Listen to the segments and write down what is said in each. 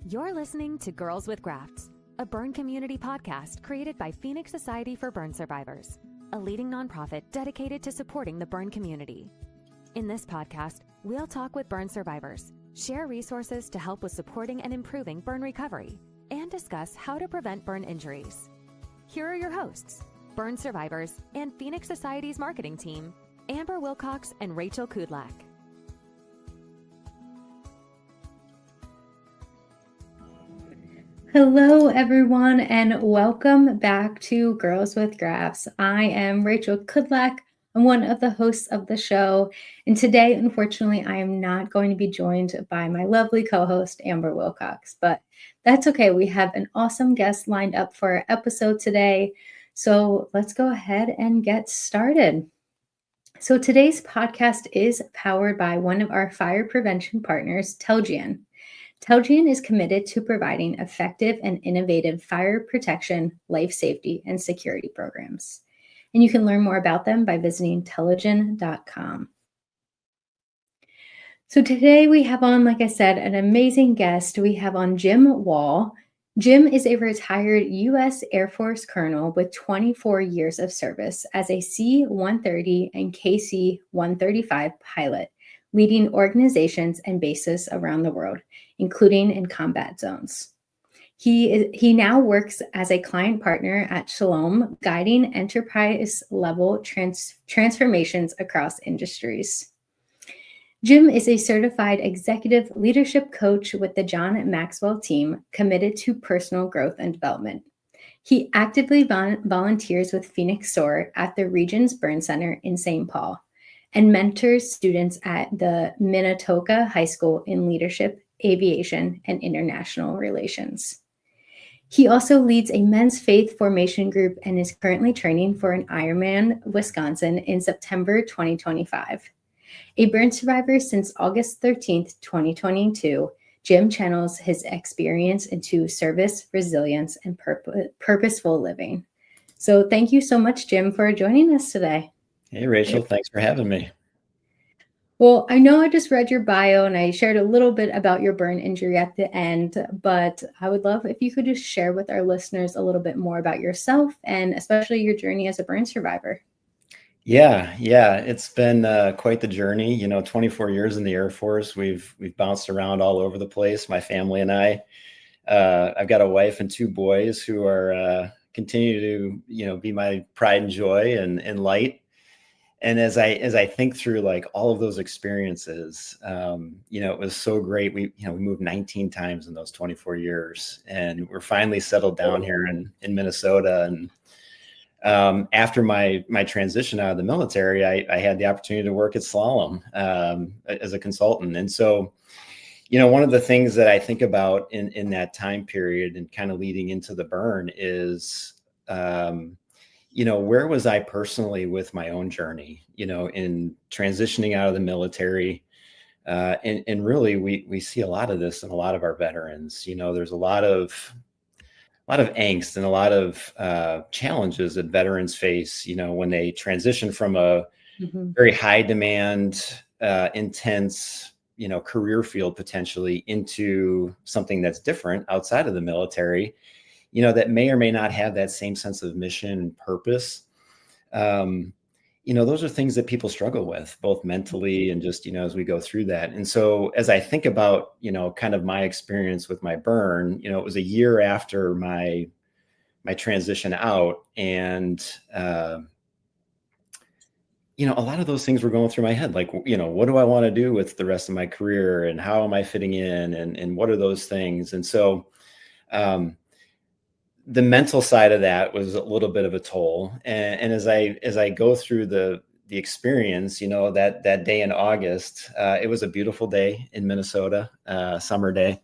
You're listening to Girls with Grafts, a burn community podcast created by Phoenix Society for Burn Survivors, a leading nonprofit dedicated to supporting the burn community. In this podcast, we'll talk with burn survivors, share resources to help with supporting and improving burn recovery, and discuss how to prevent burn injuries. Here are your hosts, burn survivors and Phoenix Society's marketing team, Amber Wilcox and Rachel Kudlak. Hello, everyone, and welcome back to Girls with Grafts. I am Rachel Kudlak. I'm one of the hosts of the show, and today, unfortunately, I am not going to be joined by my lovely co-host, Amber Wilcox, but that's okay. We have an awesome guest lined up for our episode today, so let's go ahead and get started. So today's podcast is powered by one of our fire prevention partners, Telgian. Telgian is committed to providing effective and innovative fire protection, life safety, and security programs. And you can learn more about them by visiting telgian.com. So today we have on, like I said, an amazing guest. We have on Jim Wall. Jim is a retired U.S. Air Force colonel with 24 years of service as a C-130 and KC-135 pilot, leading organizations and bases around the world, including in combat zones. He now works as a client partner at Shalom, guiding enterprise-level transformations across industries. Jim is a certified executive leadership coach with the John Maxwell team, committed to personal growth and development. He actively volunteers with Phoenix SOAR at the Regions Burn Center in St. Paul, and mentors students at the Minnetonka High School in leadership, aviation, and international relations. He also leads a men's faith formation group and is currently training for an Ironman, Wisconsin in September 2025. A burn survivor since August 13th, 2022, Jim channels his experience into service, resilience, and purposeful living. So thank you so much, Jim, for joining us today. Hey, Rachel, thanks for having me. Well, I know I just read your bio and I shared a little bit about your burn injury at the end, but I would love if you could just share with our listeners a little bit more about yourself and especially your journey as a burn survivor. Yeah, it's been quite the journey. 24 years in the Air Force. We've bounced around all over the place. My family and I. I've got a wife and two boys who are continue to be my pride and joy and light. And as I think through like all of those experiences, it was so great. We moved 19 times in those 24 years, and we're finally settled down here in Minnesota. And after my transition out of the military, I had the opportunity to work at Slalom as a consultant. And so, one of the things that I think about in that time period and kind of leading into the burn is, where was I personally with my own journey, in transitioning out of the military? And really, we see a lot of this in a lot of our veterans. There's a lot of angst and a lot of challenges that veterans face, when they transition from a very high demand, intense, career field potentially into something that's different outside of the military, that may or may not have that same sense of mission and purpose. Those are things that people struggle with, both mentally and just, as we go through that. And so as I think about, kind of my experience with my burn, it was a year after my transition out. And, a lot of those things were going through my head, like, what do I want to do with the rest of my career, and how am I fitting in, and what are those things? And so, the mental side of that was a little bit of a toll. And as I go through the experience, that day in August, it was a beautiful day in Minnesota, summer day.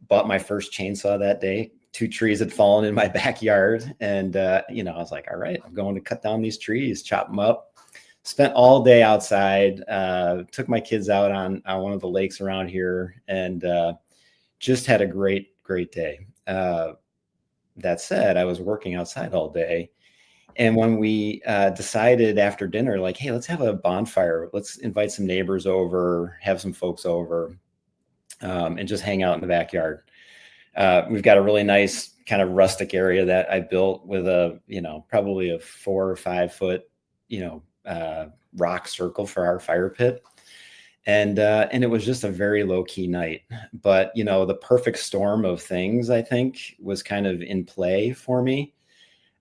Bought my first chainsaw that day. 2 trees had fallen in my backyard. And, I was like, all right, I'm going to cut down these trees, chop them up. Spent all day outside, took my kids out on one of the lakes around here, and just had a great day. That said, I was working outside all day. And when we decided after dinner, like, hey, let's have a bonfire. Let's invite some neighbors over, have some folks over, and just hang out in the backyard. We've got a really nice kind of rustic area that I built with a, probably a 4 or 5 foot, rock circle for our fire pit. And it was just a very low key night, but the perfect storm of things, I think, was kind of in play for me.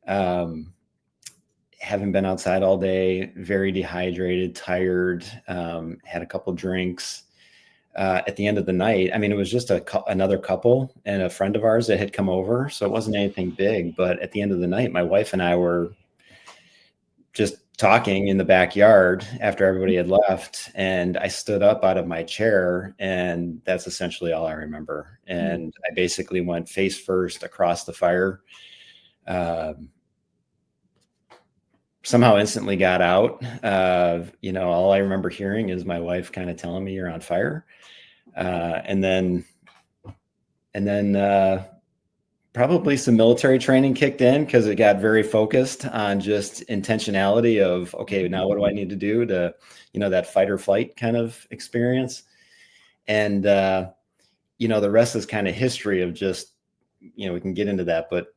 Having been outside all day, very dehydrated, tired, had a couple drinks. At the end of the night, I mean, it was just another couple and a friend of ours that had come over. So it wasn't anything big, but at the end of the night, my wife and I were just talking in the backyard after everybody had left. And I stood up out of my chair, and that's essentially all I remember. And I basically went face first across the fire. Somehow instantly got out. All I remember hearing is my wife kind of telling me, "You're on fire." And then probably some military training kicked in, because it got very focused on just intentionality of, okay, now what do I need to do to, that fight or flight kind of experience. And, the rest is kind of history of just, we can get into that, but,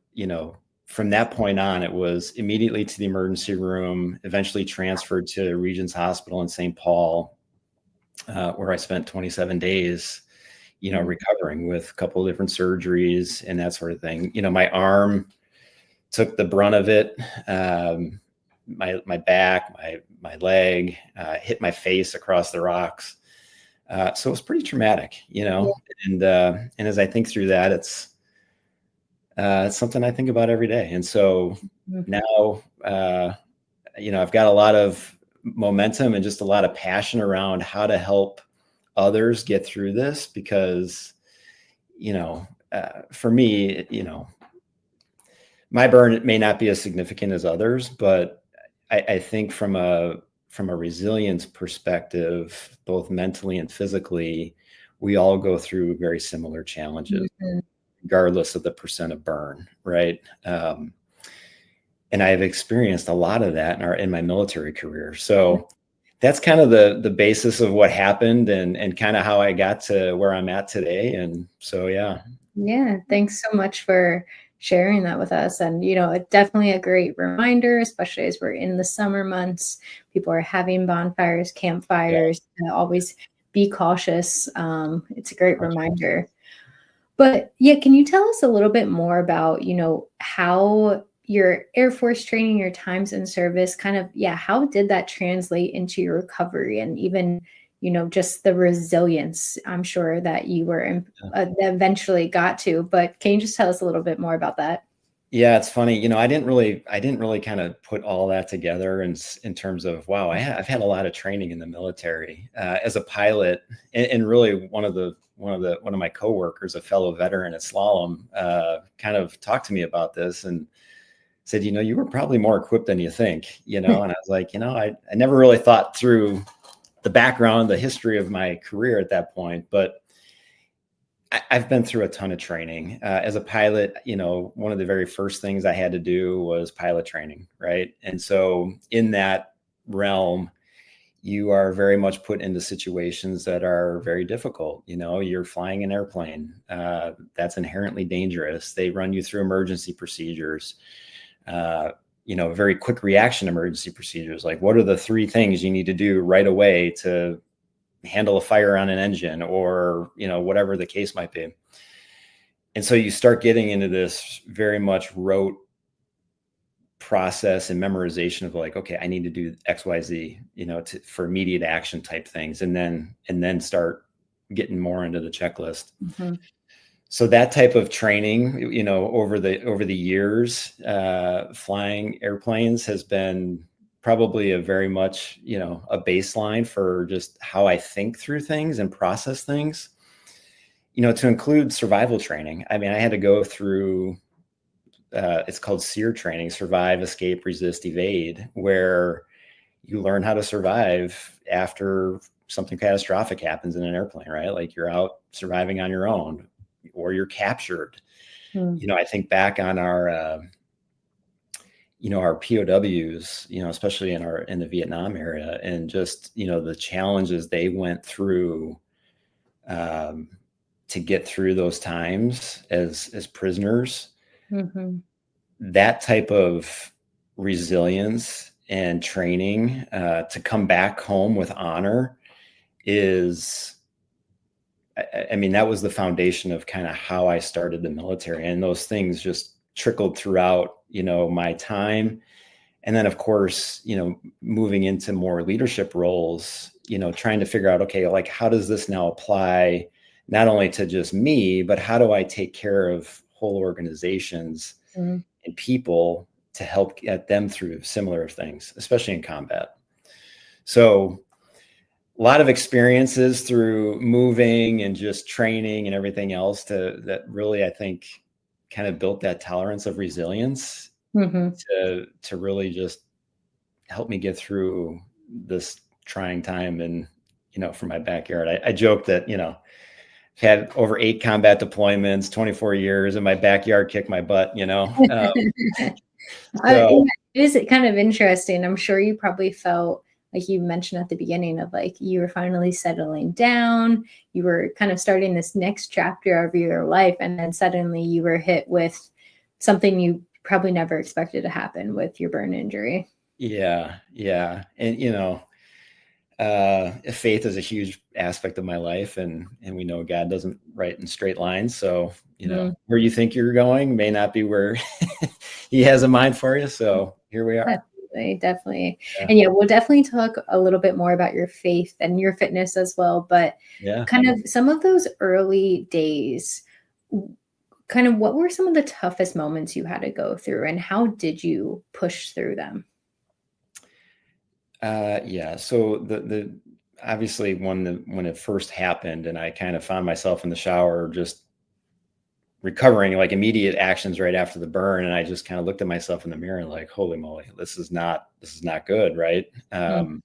from that point on, it was immediately to the emergency room, eventually transferred to Regents Hospital in St. Paul, where I spent 27 days, recovering with a couple of different surgeries and that sort of thing. My arm took the brunt of it. My back, my leg, hit my face across the rocks. So it was pretty traumatic, and as I think through that, it's something I think about every day. And so now, I've got a lot of momentum and just a lot of passion around how to help others get through this, because, for me, my burn may not be as significant as others, but I think from a resilience perspective, both mentally and physically, we all go through very similar challenges, regardless of the percent of burn, right? And I've experienced a lot of that in my military career. So that's kind of the basis of what happened and kind of how I got to where I'm at today. And so, yeah. Yeah. Thanks so much for sharing that with us. And, it's definitely a great reminder, especially as we're in the summer months. People are having bonfires, campfires, always be cautious. It's a great reminder. But yeah, can you tell us a little bit more about, how your Air Force training, your times in service, kind of, how did that translate into your recovery and even, just the resilience I'm sure that you were eventually got to, but can you just tell us a little bit more about that? Yeah, it's funny. I didn't really kind of put all that together in terms of, wow, I've had a lot of training in the military as a pilot, and really one of my coworkers, a fellow veteran at slalom, kind of talked to me about this and said, you were probably more equipped than you think, and I was like, I never really thought through the background, the history of my career at that point, but I've been through a ton of training as a pilot. One of the very first things I had to do was pilot training, right? And so in that realm, you are very much put into situations that are very difficult. You're flying an airplane. That's inherently dangerous. They run you through emergency procedures, very quick reaction emergency procedures. Like, what are the 3 things you need to do right away to handle a fire on an engine, or, whatever the case might be. And so you start getting into this very much rote process and memorization of like, okay, I need to do X, Y, Z, for immediate action type things. And then start getting more into the checklist. Mm-hmm. So that type of training, over the years, flying airplanes has been probably a very much, a baseline for just how I think through things and process things, to include survival training. I mean, I had to go through, it's called SEER training, survive, escape, resist, evade, where you learn how to survive after something catastrophic happens in an airplane, right? Like you're out surviving on your own, or you're captured. I think back on our, our POWs, especially in the Vietnam area, and just, the challenges they went through, to get through those times as prisoners, Mm-hmm. that type of resilience and training to come back home with honor is, I mean, that was the foundation of kind of how I started the military, and those things just trickled throughout, my time. And then of course, moving into more leadership roles, trying to figure out, okay, like, how does this now apply not only to just me, but how do I take care of whole organizations Mm-hmm. and people to help get them through similar things, especially in combat. So a lot of experiences through moving and just training and everything else that really, I think, kind of built that tolerance of resilience Mm-hmm. to really just help me get through this trying time. And, from my backyard, I joke that, had over 8 combat deployments, 24 years, and my backyard kicked my butt, So It is kind of interesting. I'm sure you probably felt like you mentioned at the beginning of like you were finally settling down. You were kind of starting this next chapter of your life. And then suddenly you were hit with something you probably never expected to happen with your burn injury. yeah. And, faith is a huge aspect of my life, and we know God doesn't write in straight lines. So, where you think you're going may not be where he has a mind for you. So here we are. Definitely. Yeah. And we'll definitely talk a little bit more about your faith and your fitness as well. But kind of some of those early days, kind of what were some of the toughest moments you had to go through, and how did you push through them? So the obviously when it first happened and I kind of found myself in the shower, just recovering, like immediate actions right after the burn. And I just kind of looked at myself in the mirror and like, holy moly, this is not good. Right. I'm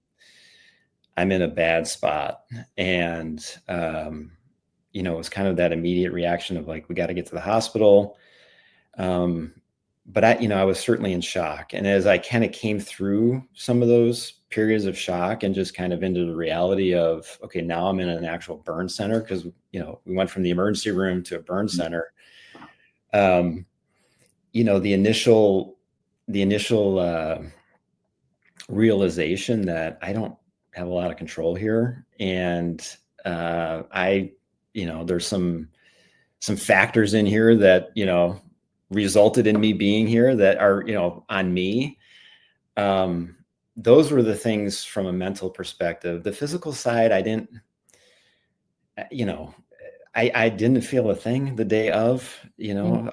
in a bad spot. And, it was kind of that immediate reaction of like, we got to get to the hospital. But I was certainly in shock. And as I kind of came through some of those periods of shock and just kind of into the reality of, okay, now I'm in an actual burn center, because, we went from the emergency room to a burn center. The initial realization that I don't have a lot of control here. And there's some factors in here that, resulted in me being here that are, on me. Those were the things from a mental perspective. The physical side, I didn't feel a thing the day of,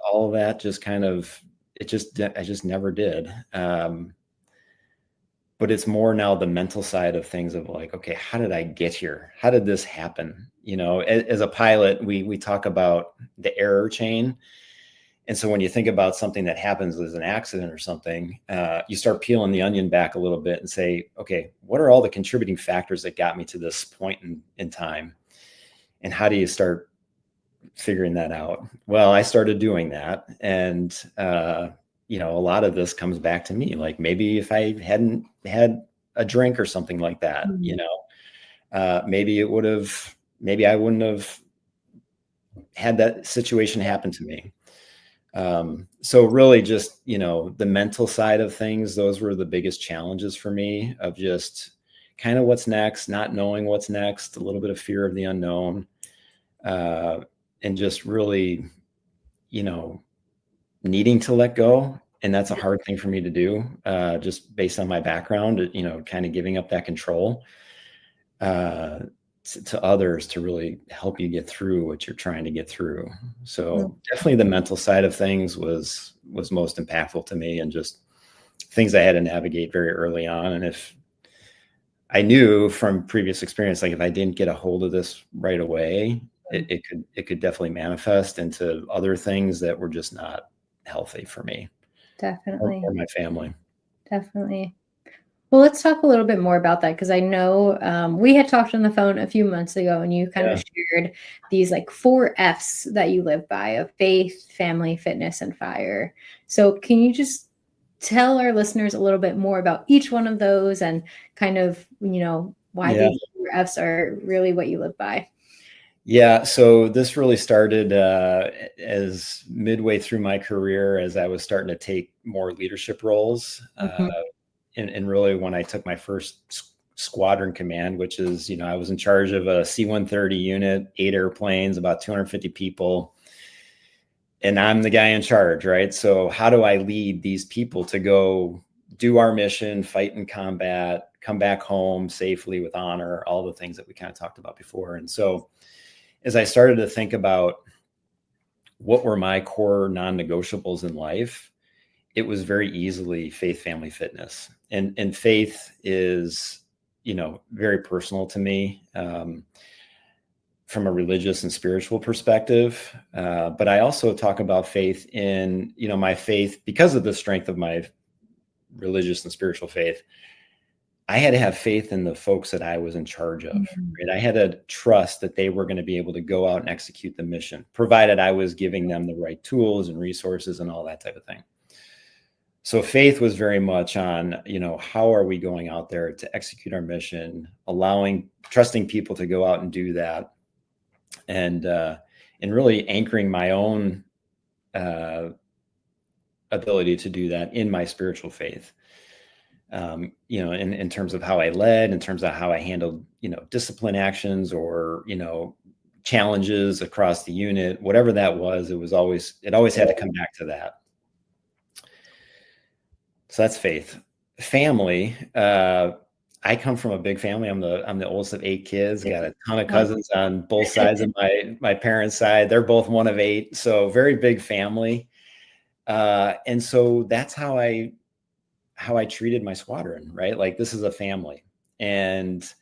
all of that just kind of, I just never did. But it's more now the mental side of things of like, okay, how did I get here? How did this happen? As a pilot, we talk about the error chain. And so when you think about something that happens as an accident or something, you start peeling the onion back a little bit and say, okay, what are all the contributing factors that got me to this point in time? And how do you start figuring that out? Well, I started doing that. And, a lot of this comes back to me. Like maybe if I hadn't had a drink or something like that, maybe I wouldn't have had that situation happen to me. So really just, the mental side of things, those were the biggest challenges for me, of just kind of what's next, not knowing what's next, a little bit of fear of the unknown, and just really, needing to let go. And that's a hard thing for me to do, just based on my background, kind of giving up that control, to others to really help you get through what you're trying to get through. So definitely the mental side of things was most impactful to me, and just things I had to navigate very early on. And if I knew from previous experience, like if I didn't get a hold of this right away, it could definitely manifest into other things that were just not healthy for me. Definitely. Or my family. Definitely. Well, let's talk a little bit more about that, because I know we had talked on the phone a few months ago, and you kind of shared these like 4 F's that you live by, of faith, family, fitness, and fire. So can you just tell our listeners a little bit more about each one of those, and kind of, why these 4 F's are really what you live by? Yeah, so this really started as midway through my career, as I was starting to take more leadership roles, and really when I took my first squadron command, which is, I was in charge of a C-130 unit, 8 airplanes, about 250 people, and I'm the guy in charge, right? So how do I lead these people to go do our mission, fight in combat, come back home safely with honor, all the things that we kind of talked about before. And so as I started to think about what were my core non-negotiables in life, it was very easily faith, family, fitness. And faith is, very personal to me from a religious and spiritual perspective. But I also talk about faith in, my faith, because of the strength of my religious and spiritual faith. I had to have faith in the folks that I was in charge of, right? I had to trust that they were going to be able to go out and execute the mission, provided I was giving them the right tools and resources and all that type of thing. So faith was very much on, how are we going out there to execute our mission, trusting people to go out and do that, and really anchoring my own ability to do that in my spiritual faith. In terms of how I led, in terms of how I handled, discipline actions or, challenges across the unit, whatever that was, it always had to come back to that. So that's faith. Family. I come from a big family. I'm the oldest of 8 kids, got a ton of cousins on both sides of my parents' side. They're both one of 8. So very big family. And so that's how I treated my squadron, right? Like, this is a family, and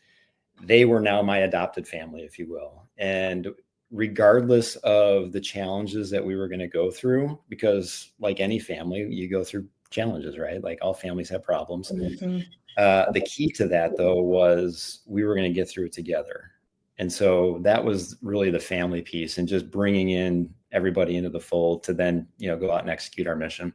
they were now my adopted family, if you will. And regardless of the challenges that we were going to go through, because like any family, you go through challenges, right? Like, all families have problems. The key to that, though, was we were going to get through it together. And so that was really the family piece, and just bringing in everybody into the fold to then, go out and execute our mission.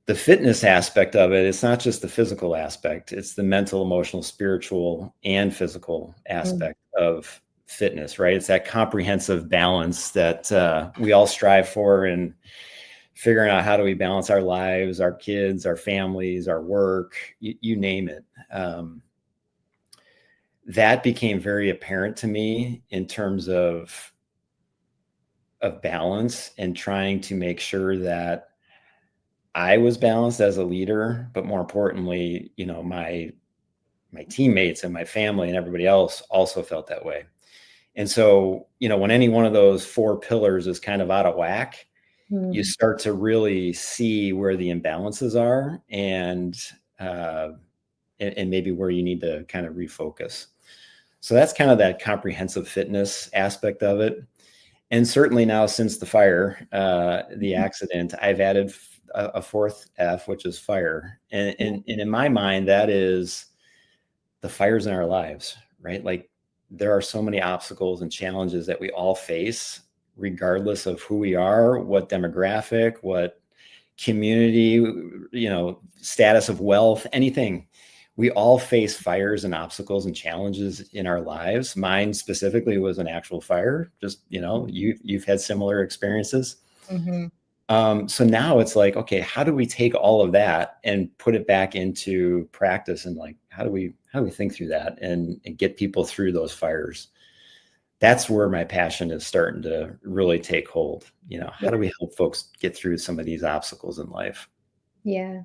The fitness aspect of it, it's not just the physical aspect, it's the mental, emotional, spiritual, and physical aspect of fitness, right? It's that comprehensive balance that we all strive for, and figuring out how do we balance our lives, our kids, our families, our work, you name it. That became very apparent to me in terms of balance, and trying to make sure that I was balanced as a leader, but more importantly, my teammates and my family and everybody else also felt that way. And so, when any one of those 4 pillars is kind of out of whack, you start to really see where the imbalances are, and maybe where you need to kind of refocus. So that's kind of that comprehensive fitness aspect of it. And certainly now, since the fire, the accident, I've added a 4th F, which is fire. And in my mind, that is the fires in our lives, right? Like, there are so many obstacles and challenges that we all face, regardless of who we are, what demographic, what community, status of wealth, anything. We all face fires and obstacles and challenges in our lives. Mine specifically was an actual fire. Just, you've had similar experiences. So now it's like, okay, how do we take all of that and put it back into practice? And like, how do we think through that and get people through those fires? That's where my passion is starting to really take hold. How do we help folks get through some of these obstacles in life? Yeah.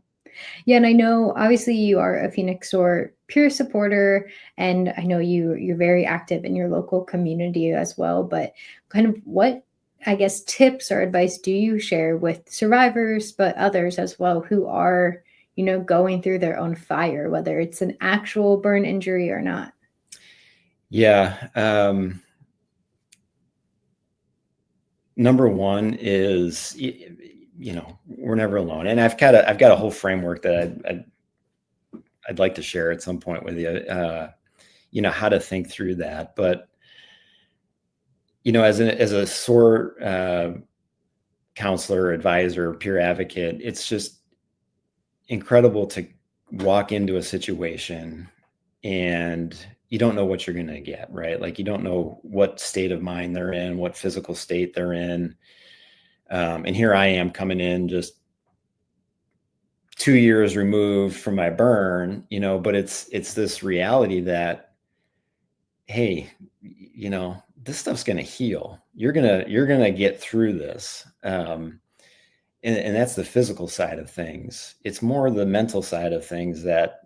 Yeah. And I know, obviously, you are a Phoenix Soar peer supporter, and I know you're very active in your local community as well, but kind of what, I guess, tips or advice do you share with survivors, but others as well, who are, going through their own fire, whether it's an actual burn injury or not? Yeah. Number one is, we're never alone. And I've got a whole framework that I'd like to share at some point with you, how to think through that. But, as a SOAR counselor, advisor, peer advocate, it's just incredible to walk into a situation and you don't know what you're going to get, right? Like you don't know what state of mind they're in, what physical state they're in. And here I am coming in just 2 years removed from my burn, but it's this reality that, hey, this stuff's going to heal. You're going to get through this. And that's the physical side of things. It's more the mental side of things that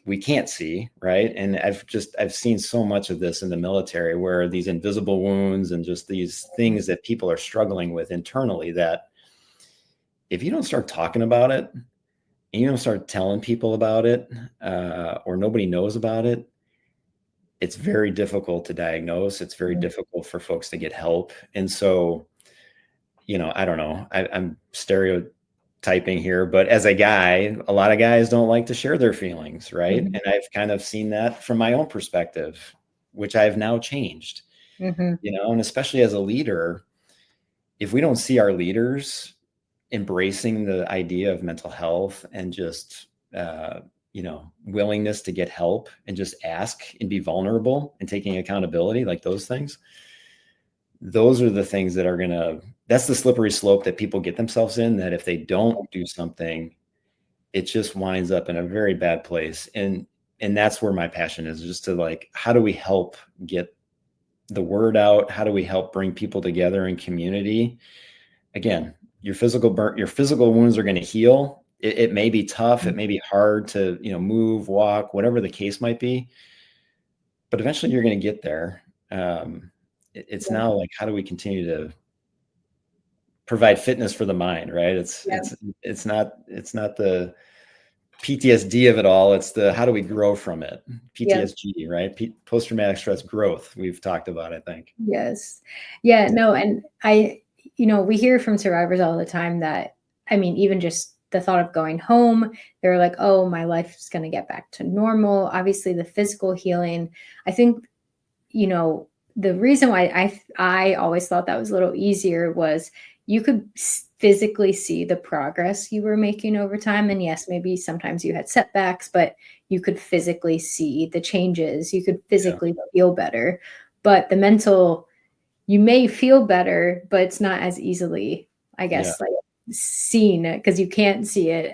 we can't see, right? And I've seen so much of this in the military, where these invisible wounds and just these things that people are struggling with internally, that if you don't start talking about it and you don't start telling people about it, or nobody knows about it, it's very difficult to diagnose. It's very difficult for folks to get help. And so, I don't know, I'm stereotyping here, but as a guy, a lot of guys don't like to share their feelings, right? And I've kind of seen that from my own perspective, which I've now changed, and especially as a leader, if we don't see our leaders embracing the idea of mental health and just, willingness to get help and just ask and be vulnerable and taking accountability, like those things, those are the things that that's the slippery slope that people get themselves in, that if they don't do something, it just winds up in a very bad place. And that's where my passion is, just to like, how do we help get the word out? How do we help bring people together in community? Again, your physical wounds are going to heal. It may be tough. It may be hard to, move, walk, whatever the case might be, but eventually you're going to get there. It's now like, how do we continue to provide fitness for the mind, right? It's not the PTSD of it all. It's the, how do we grow from it? PTSD, right? Post-traumatic stress growth. We've talked about, I think. Yes. Yeah, no. And we hear from survivors all the time that, even just the thought of going home, they're like, oh, my life is going to get back to normal. Obviously the physical healing, I think, the reason why I always thought that was a little easier was you could physically see the progress you were making over time. And yes, maybe sometimes you had setbacks, but you could physically see the changes. You could physically feel better. But the mental, you may feel better, but it's not as easily, I guess, like seen, because you can't see it.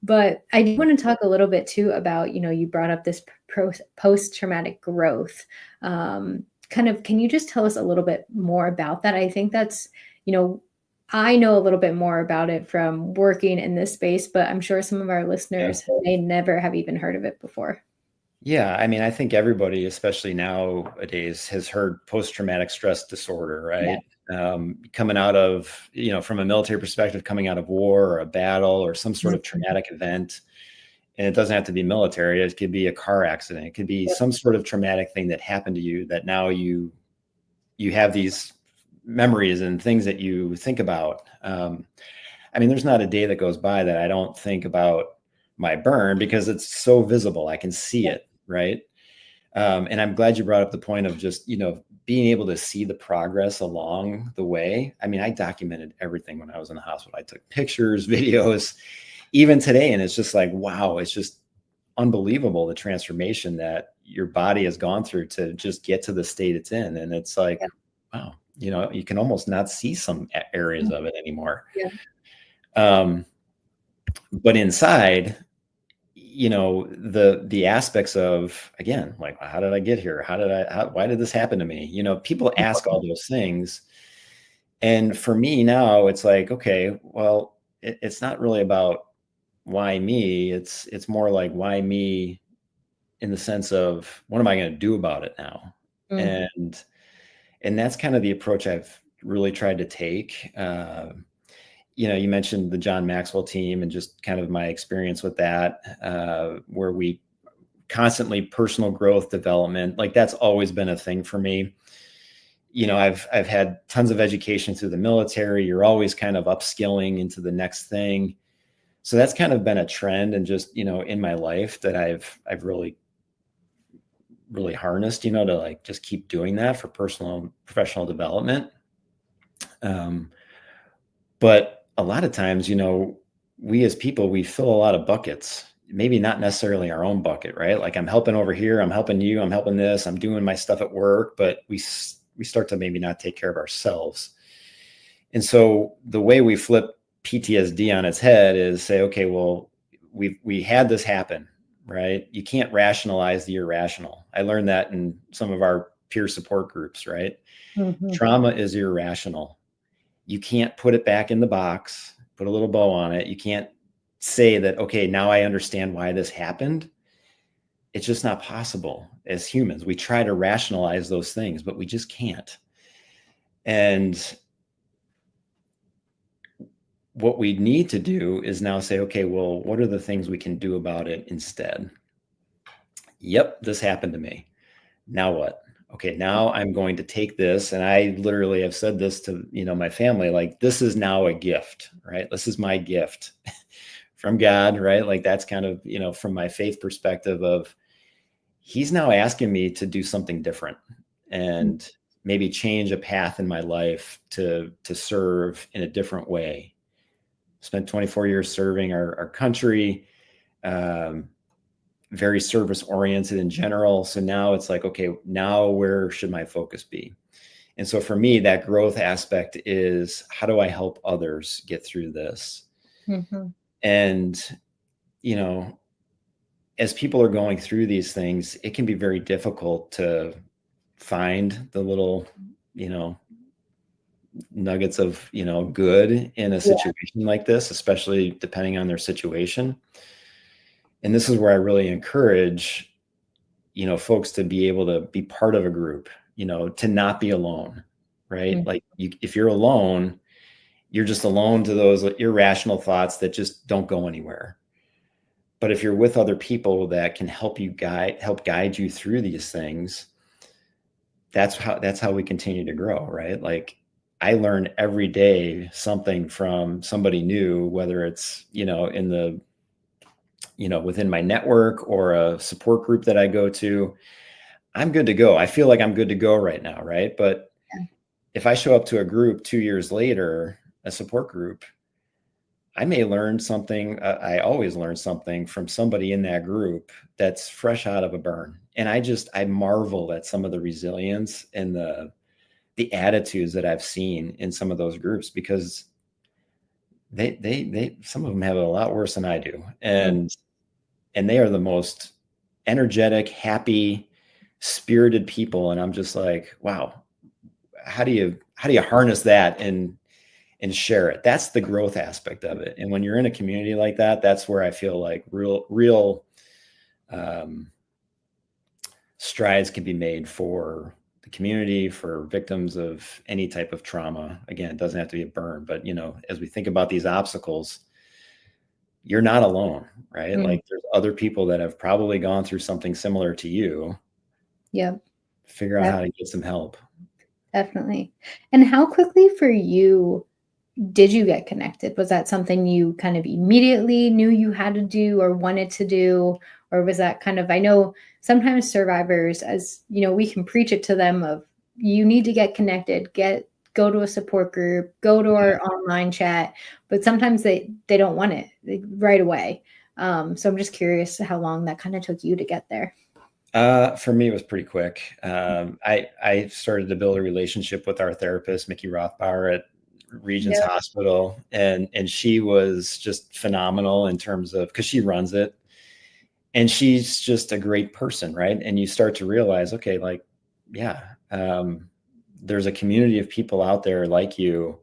But I do want to talk a little bit too about, you brought up this post-traumatic growth. Can you just tell us a little bit more about that? I think that's, I know a little bit more about it from working in this space, but I'm sure some of our listeners may never have even heard of it before. Yeah. I think everybody, especially nowadays, has heard post-traumatic stress disorder, right? Coming out of, from a military perspective, coming out of war or a battle or some sort of traumatic event. And it doesn't have to be military. It could be a car accident. It could be some sort of traumatic thing that happened to you, that now you have these memories and things that you think about. There's not a day that goes by that I don't think about my burn, because it's so visible. I can see it, right? And I'm glad you brought up the point of just, being able to see the progress along the way. I documented everything when I was in the hospital. I took pictures, videos, even today. And it's just like, wow, it's just unbelievable, the transformation that your body has gone through to just get to the state it's in. And it's like, wow, you can almost not see some areas of it anymore. But inside, the aspects of, again, like, how did I get here? Why did this happen to me? People ask all those things. And for me now, it's like, okay, well, it's not really about why me. It's more like, why me, in the sense of, what am I going to do about it now? And that's kind of the approach I've really tried to take. You mentioned the John Maxwell team and just kind of my experience with that, where we constantly personal growth development, like that's always been a thing for me. I've had tons of education through the military. You're always kind of upskilling into the next thing. So that's kind of been a trend, and just, in my life, that I've really, really harnessed, to like just keep doing that for personal and professional development. But a lot of times, we as people, we fill a lot of buckets. maybe not necessarily our own bucket, right? Like I'm helping over here, I'm helping you, I'm helping this, I'm doing my stuff at work, but we start to maybe not take care of ourselves. And so the way we flip PTSD on its head is say, okay, well, we had this happen, right? You can't rationalize the irrational. I learned that in some of our peer support groups, right? Mm-hmm. Trauma is irrational. You can't put it back in the box, put a little bow on it. You can't say that, okay, now I understand why this happened. It's just not possible. As humans, we try to rationalize those things, but we just can't. And what we need to do is now say, okay, well, what are the things we can do about it instead? Yep, this happened to me. Now what? Okay, now I'm going to take this, and I literally have said this to, my family, like, this is now a gift, right? This is my gift from God, right? Like that's kind of, from my faith perspective of he's now asking me to do something different and maybe change a path in my life to serve in a different way. Spent 24 years serving our country, very service oriented in general. So now it's like, okay, now where should my focus be? And so for me, that growth aspect is how do I help others get through this? Mm-hmm. And, as people are going through these things, it can be very difficult to find the little, nuggets of, good in a situation like this, especially depending on their situation. And this is where I really encourage, folks to be able to be part of a group, to not be alone, right? Mm-hmm. Like if you're alone, you're just alone to those irrational thoughts that just don't go anywhere. But if you're with other people that can help guide you through these things, that's how we continue to grow, right? Like I learn every day something from somebody new, whether it's, in the, within my network or a support group that I go to. I'm good to go. I feel like I'm good to go right now, right? But if I show up to a group 2 years later, a support group, I may learn something. I always learn something from somebody in that group that's fresh out of a burn. And I marvel at some of the resilience and the attitudes that I've seen in some of those groups, because they some of them have it a lot worse than I do. And they are the most energetic, happy, spirited people. And I'm just like, wow, how do you harness that and share it? That's the growth aspect of it. And when you're in a community like that, that's where I feel like real strides can be made for the community, for victims of any type of trauma. Again, it doesn't have to be a burn, but as we think about these obstacles, you're not alone, right? Mm-hmm. Like there's other people that have probably gone through something similar to you. Yep. Figure out how to get some help. Definitely. And how quickly for you did you get connected? Was that something you kind of immediately knew you had to do or wanted to do? Or was that kind of, I know sometimes survivors, as we can preach it to them of you need to get connected, go to a support group, go to our online chat, but sometimes they don't want it right away. So I'm just curious how long that kind of took you to get there. For me, it was pretty quick. I started to build a relationship with our therapist, Mickey Rothbauer at Regents Hospital. And she was just phenomenal in terms of, because she runs it and she's just a great person. Right. And you start to realize, okay, like, there's a community of people out there like you.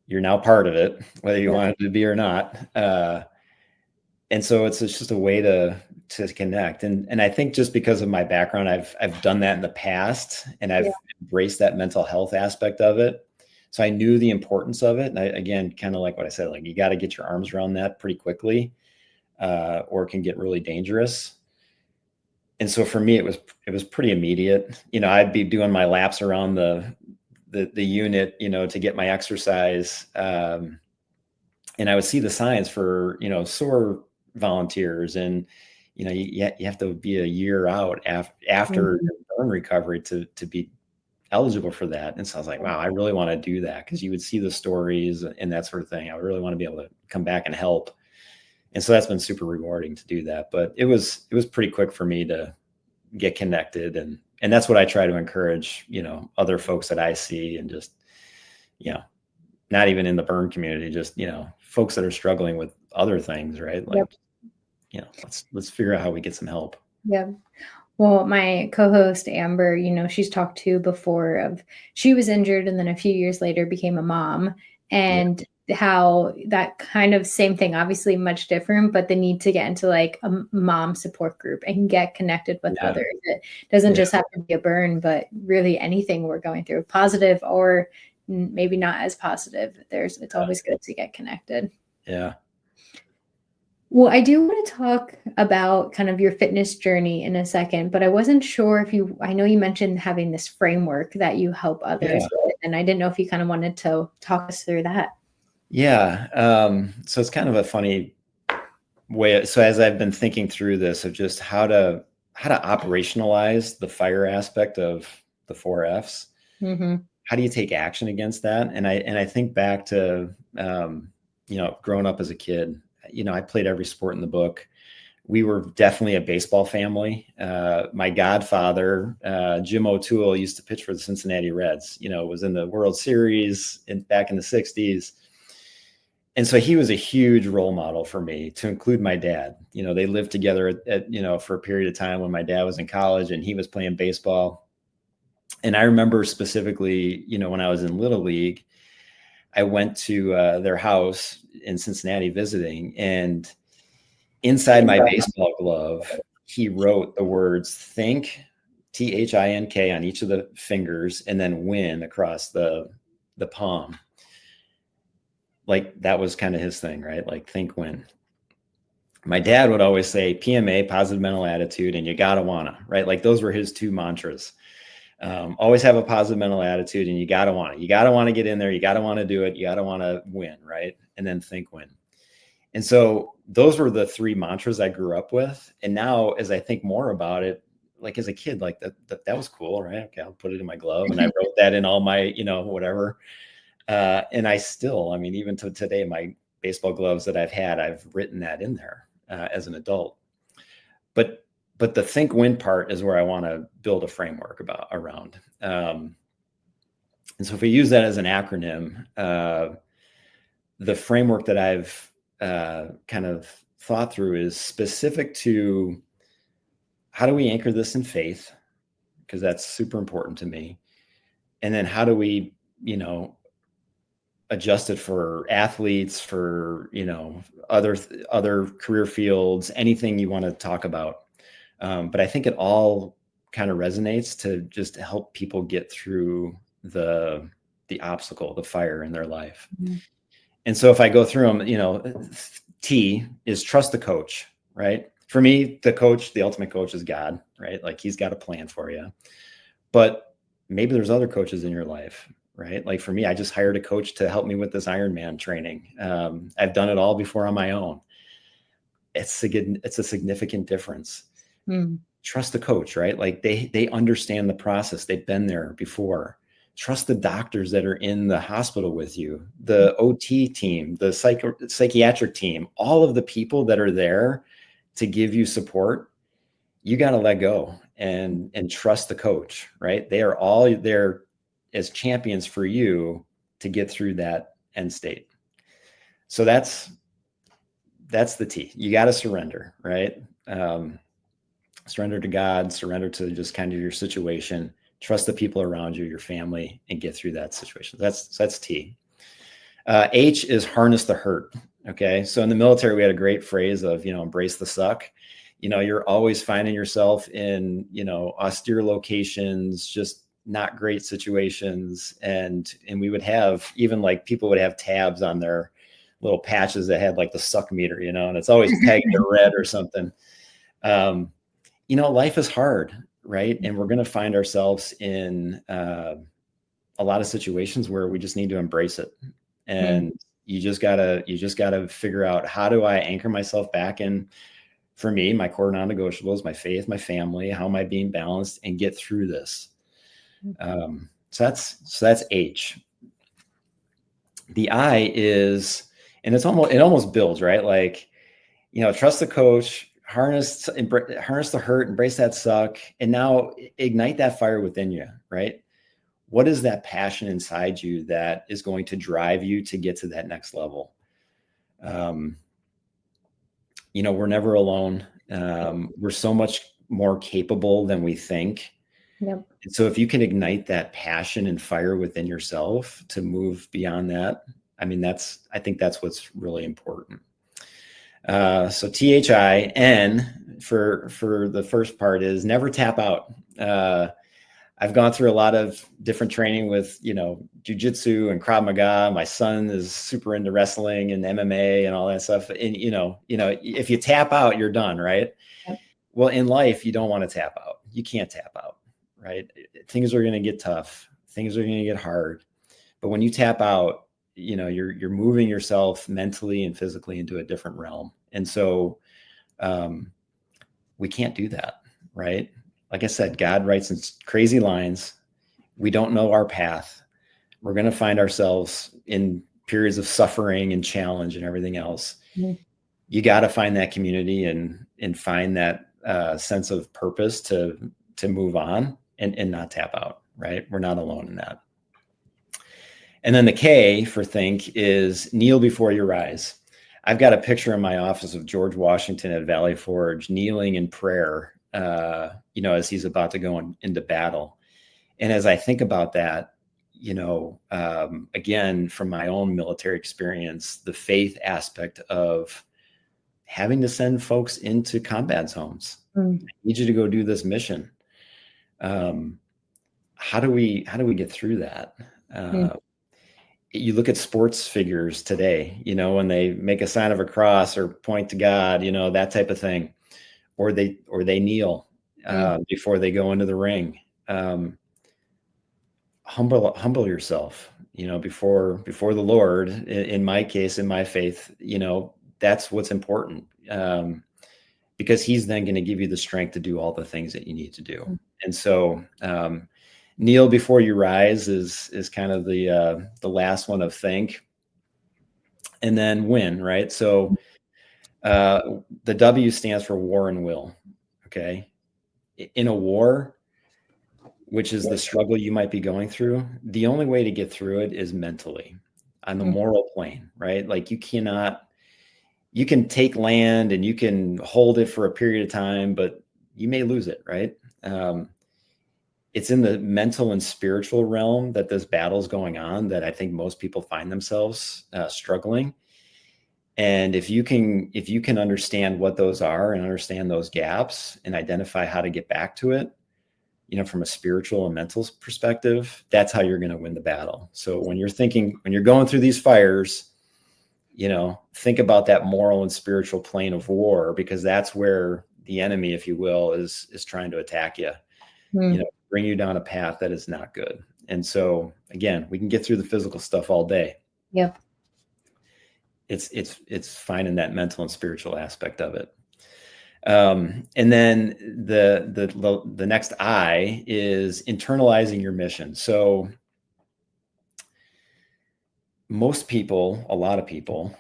You're now part of it, whether you want it to be or not. And so it's just a way to connect. And I think just because of my background, I've done that in the past and I've embraced that mental health aspect of it. So I knew the importance of it. And again, kind of like what I said, like you got to get your arms around that pretty quickly, or it can get really dangerous. And so for me, it was pretty immediate. I'd be doing my laps around the unit, to get my exercise. And I would see the signs for, SOAR volunteers. And, you have to be a year out after burn recovery to be eligible for that. And so I was like, wow, I really want to do that, because you would see the stories and that sort of thing. I really want to be able to come back and help. And so that's been super rewarding to do that. But it was pretty quick for me to get connected. And that's what I try to encourage, other folks that I see, and just, not even in the burn community, just, folks that are struggling with other things, right? Like, let's figure out how we get some help. Yeah. Well, my co-host Amber, she's talked to before she was injured and then a few years later became a mom, and how that kind of same thing, obviously much different, but the need to get into like a mom support group and get connected with others. It doesn't just have to be a burn, but really anything we're going through, positive or maybe not as positive. It's always good to get connected. Yeah. Well, I do want to talk about kind of your fitness journey in a second, but I wasn't sure I know you mentioned having this framework that you help others with, and I didn't know if you kind of wanted to talk us through that. Yeah. So it's kind of a funny way. So as I've been thinking through this of just how to operationalize the FIRE aspect of the 4 Fs, how do you take action against that? And I think back to, growing up as a kid, I played every sport in the book. We were definitely a baseball family. My godfather, Jim O'Toole, used to pitch for the Cincinnati Reds, was in the World Series back in the 60s. And so he was a huge role model for me, to include my dad. They lived together for a period of time when my dad was in college and he was playing baseball. And I remember specifically, when I was in Little League, I went to their house in Cincinnati visiting, and inside my baseball glove, he wrote the words "think," THINK, on each of the fingers, and then "win" across the palm. Like, that was kind of his thing, right? Like, think, win. My dad would always say PMA, positive mental attitude, and you gotta wanna, right? Like, those were his 2 mantras. Always have a positive mental attitude, and you gotta want it. You gotta want to get in there. You gotta want to do it. You gotta want to win, right? And then think, win. And so those were the 3 mantras I grew up with. And now, as I think more about it, like as a kid, like that was cool, right? Okay, I'll put it in my glove, and I wrote that in all my, whatever. And I still, even to today, my baseball gloves that I've written that in there as an adult. But the think, win part is where I want to build a framework around. And so if we use that as an acronym, the framework that I've kind of thought through is specific to how do we anchor this in faith, because that's super important to me. And then how do we, adjust it for athletes, for, other career fields, anything you want to talk about. But I think it all kind of resonates to just help people get through the obstacle, the FIRE in their life. Mm-hmm. And so if I go through them, T is trust the coach, right? For me, the ultimate coach is God, right? Like, he's got a plan for you. But maybe there's other coaches in your life, right? Like, for me, I just hired a coach to help me with this Ironman training. I've done it all before on my own. It's a significant difference. Trust the coach, right? Like, they understand the process. They've been there before. Trust the doctors that are in the hospital with you, the OT team, the psychiatric team, all of the people that are there to give you support. You got to let go and trust the coach, right? They are all there as champions for you to get through that end state. So that's the T. You got to surrender, right? Surrender to God, surrender to just kind of your situation, trust the people around you, your family, and get through that situation. That's T. H is harness the hurt. Okay. So in the military, we had a great phrase of, embrace the suck. You're always finding yourself in, austere locations, just not great situations. And we would have, even like people would have tabs on their little patches that had like the suck meter, and it's always pegged to red or something. Life is hard, right? And we're going to find ourselves in a lot of situations where we just need to embrace it. And you just gotta figure out, how do I anchor myself back in, for me, my core non-negotiables, my faith, my family, how am I being balanced, and get through this. So that's H. The I is, and it almost builds, right? Like, trust the coach, harness the hurt, embrace that suck, and now ignite that fire within you, right? What is that passion inside you that is going to drive you to get to that next level? We're never alone. We're so much more capable than we think. Yep. And so if you can ignite that passion and fire within yourself to move beyond that, I think that's what's really important. So THIN for the first part is never tap out. I've gone through a lot of different training with, jujitsu and Krav Maga. My son is super into wrestling and MMA and all that stuff. And, if you tap out, you're done, right? Yep. Well, in life, you don't want to tap out. You can't tap out, right? Things are going to get tough. Things are going to get hard. But when you tap out, you're moving yourself mentally and physically into a different realm. And so we can't do that, right? Like I said, God writes in crazy lines. We don't know our path. We're going to find ourselves in periods of suffering and challenge and everything else. Mm-hmm. You got to find that community and find that sense of purpose to move on and not tap out, right? We're not alone in that. And then the K for think is kneel before you rise. I've got a picture in my office of George Washington at Valley Forge kneeling in prayer, as he's about to go into battle. And as I think about that, again, from my own military experience, the faith aspect of having to send folks into combat zones. I need you to go do this mission. How do we get through that? You look at sports figures today, when they make a sign of a cross or point to God, that type of thing, or they kneel before they go into the ring. Humble yourself, before the Lord. In my case, in my faith, that's what's important, because He's then going to give you the strength to do all the things that you need to do. And so, kneel before you rise is kind of the last one of think, and then win, right? So the W stands for war and will. Okay. In a war, which is the struggle you might be going through, the only way to get through it is mentally on the moral plane, right? Like you can take land and you can hold it for a period of time, but you may lose it, right? It's in the mental and spiritual realm that this battle is going on, that I think most people find themselves struggling. And if you can understand what those are and understand those gaps and identify how to get back to it, from a spiritual and mental perspective, that's how you're going to win the battle. So when you're going through these fires, think about that moral and spiritual plane of war, because that's where the enemy, if you will, is trying to attack you. Bring you down a path that is not good. And so again, we can get through the physical stuff all day. Yep. It's finding that mental and spiritual aspect of it. And then the next I is internalizing your mission. So most people, a lot of people,